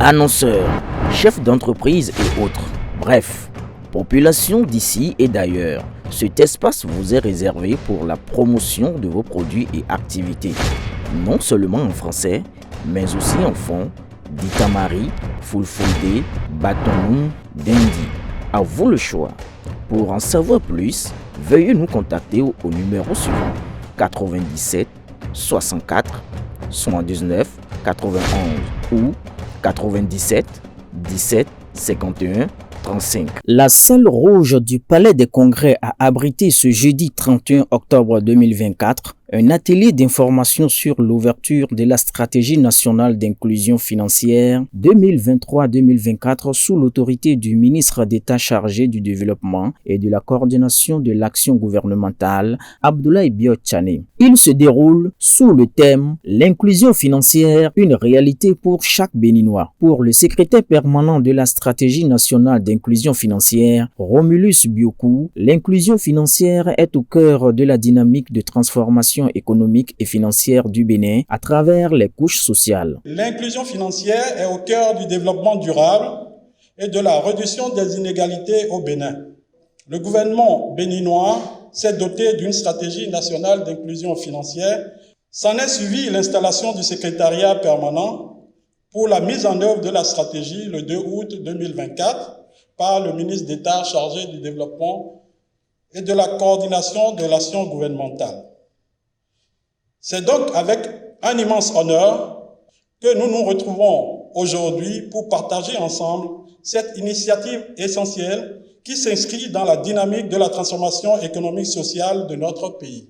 Annonceurs, chefs d'entreprise et autres. Bref, population d'ici et d'ailleurs. Cet espace vous est réservé pour la promotion de vos produits et activités. Non seulement en français, mais aussi en fond, Ditamari, Fulfulde, Batonou, Dendi. À vous le choix. Pour en savoir plus, veuillez nous contacter au numéro suivant 97 64 79 91 ou 97 17 51 35. La salle rouge du Palais des Congrès a abrité ce jeudi 31 octobre 2024 un atelier d'information sur l'ouverture de la stratégie nationale d'inclusion financière 2023-2024 sous l'autorité du ministre d'État chargé du développement et de la coordination de l'action gouvernementale, Abdoulaye Biot-Tchane. Il se déroule sous le thème « L'inclusion financière, une réalité pour chaque Béninois ». Pour le secrétaire permanent de la stratégie nationale d'inclusion financière, Romulus Biokou, l'inclusion financière est au cœur de la dynamique de transformation économique et financière du Bénin à travers les couches sociales. L'inclusion financière est au cœur du développement durable et de la réduction des inégalités au Bénin. Le gouvernement béninois s'est doté d'une stratégie nationale d'inclusion financière. S'en est suivi l'installation du secrétariat permanent pour la mise en œuvre de la stratégie le 2 août 2024 par le ministre d'État chargé du développement et de la coordination de l'action gouvernementale. C'est donc avec un immense honneur que nous nous retrouvons aujourd'hui pour partager ensemble cette initiative essentielle qui s'inscrit dans la dynamique de la transformation économique sociale de notre pays.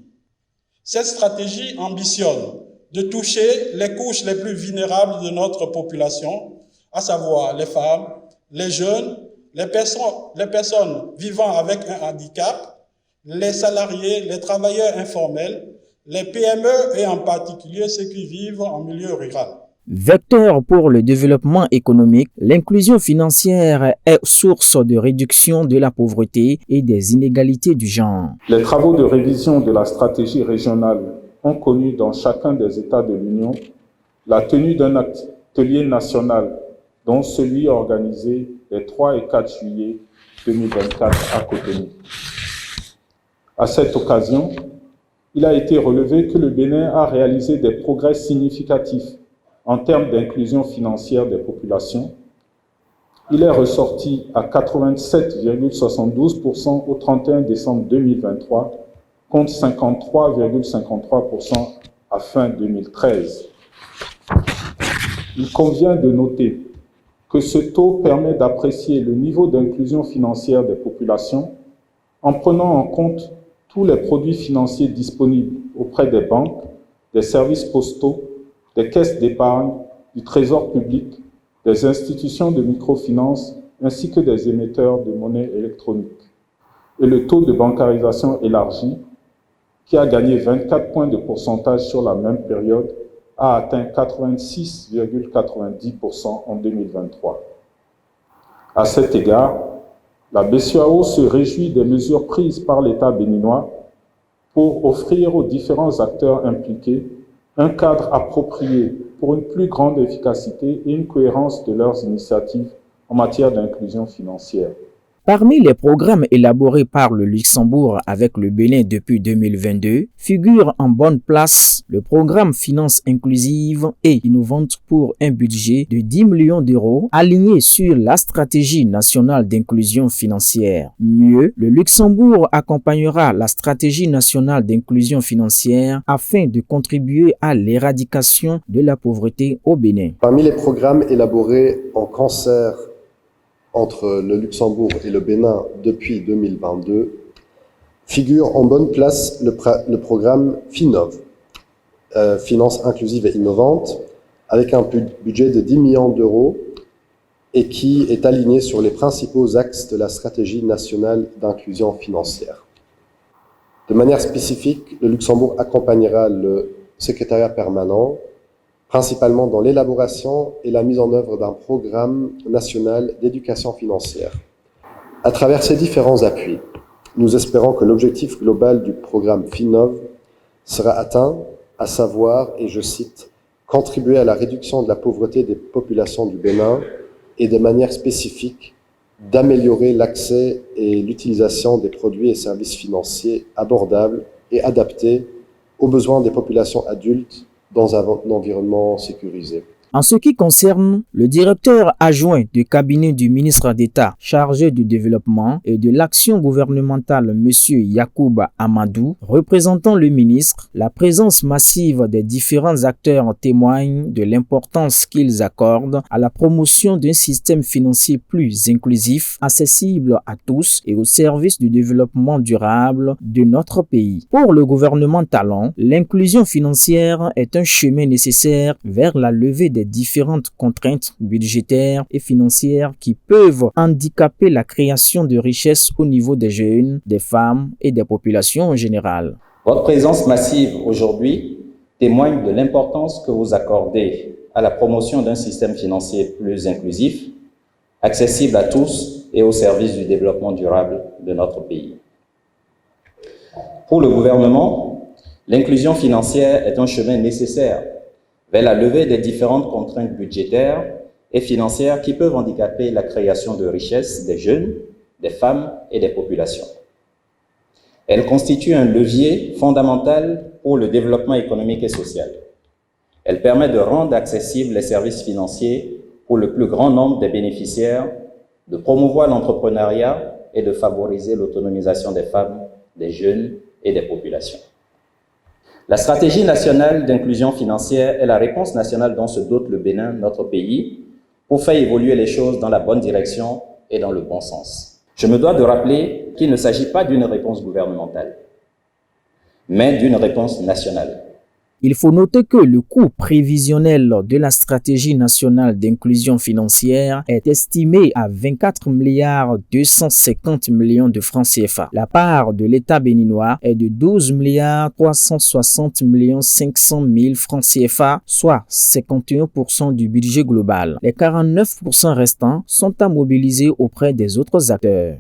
Cette stratégie ambitionne de toucher les couches les plus vulnérables de notre population, à savoir les femmes, les jeunes, les personnes vivant avec un handicap, les salariés, les travailleurs informels, les PME et en particulier ceux qui vivent en milieu rural. Vecteur pour le développement économique, l'inclusion financière est source de réduction de la pauvreté et des inégalités du genre. Les travaux de révision de la stratégie régionale ont connu dans chacun des États de l'Union la tenue d'un atelier national, dont celui organisé les 3 et 4 juillet 2024 à Cotonou. À cette occasion, il a été relevé que le Bénin a réalisé des progrès significatifs en termes d'inclusion financière des populations. Il est ressorti à 87,72% au 31 décembre 2023, contre 53,53% à fin 2013. Il convient de noter que ce taux permet d'apprécier le niveau d'inclusion financière des populations en prenant en compte tous les produits financiers disponibles auprès des banques, des services postaux, des caisses d'épargne, du trésor public, des institutions de microfinance ainsi que des émetteurs de monnaie électronique. Et le taux de bancarisation élargi, qui a gagné 24 points de pourcentage sur la même période, a atteint 86,90% en 2023. À cet égard, la BCEAO se réjouit des mesures prises par l'État béninois pour offrir aux différents acteurs impliqués un cadre approprié pour une plus grande efficacité et une cohérence de leurs initiatives en matière d'inclusion financière. Parmi les programmes élaborés par le Luxembourg avec le Bénin depuis 2022, figure en bonne place le programme Finances inclusives et innovantes pour un budget de 10 millions d'euros aligné sur la stratégie nationale d'inclusion financière. Mieux, le Luxembourg accompagnera la stratégie nationale d'inclusion financière afin de contribuer à l'éradication de la pauvreté au Bénin. Parmi les programmes élaborés en concert entre le Luxembourg et le Bénin depuis 2022, figure en bonne place le programme FINOV, Finances inclusives et innovantes, avec un budget de 10 millions d'euros et qui est aligné sur les principaux axes de la stratégie nationale d'inclusion financière. De manière spécifique, le Luxembourg accompagnera le secrétariat permanent principalement dans l'élaboration et la mise en œuvre d'un programme national d'éducation financière. À travers ces différents appuis, nous espérons que l'objectif global du programme FINOV sera atteint, à savoir, et je cite, « contribuer à la réduction de la pauvreté des populations du Bénin et de manière spécifique, d'améliorer l'accès et l'utilisation des produits et services financiers abordables et adaptés aux besoins des populations adultes dans un environnement sécurisé. En ce qui concerne le directeur adjoint du cabinet du ministre d'État chargé du développement et de l'action gouvernementale, M. Yacouba Amadou, représentant le ministre, la présence massive des différents acteurs témoigne de l'importance qu'ils accordent à la promotion d'un système financier plus inclusif, accessible à tous et au service du développement durable de notre pays. Pour le gouvernement Talon, l'inclusion financière est un chemin nécessaire vers la levée des différentes contraintes budgétaires et financières qui peuvent handicaper la création de richesses au niveau des jeunes, des femmes et des populations en général. Votre présence massive aujourd'hui témoigne de l'importance que vous accordez à la promotion d'un système financier plus inclusif, accessible à tous et au service du développement durable de notre pays. Pour le gouvernement, l'inclusion financière est un chemin nécessaire vers la levée des différentes contraintes budgétaires et financières qui peuvent handicaper la création de richesses des jeunes, des femmes et des populations. Elle constitue un levier fondamental pour le développement économique et social. Elle permet de rendre accessibles les services financiers pour le plus grand nombre des bénéficiaires, de promouvoir l'entrepreneuriat et de favoriser l'autonomisation des femmes, des jeunes et des populations. La stratégie nationale d'inclusion financière est la réponse nationale dont se dote le Bénin, notre pays, pour faire évoluer les choses dans la bonne direction et dans le bon sens. Je me dois de rappeler qu'il ne s'agit pas d'une réponse gouvernementale, mais d'une réponse nationale. Il faut noter que le coût prévisionnel de la stratégie nationale d'inclusion financière est estimé à 24 milliards 250 millions de francs CFA. La part de l'État béninois est de 12 milliards 360 millions 500 000 francs CFA, soit 51% du budget global. Les 49% restants sont à mobiliser auprès des autres acteurs.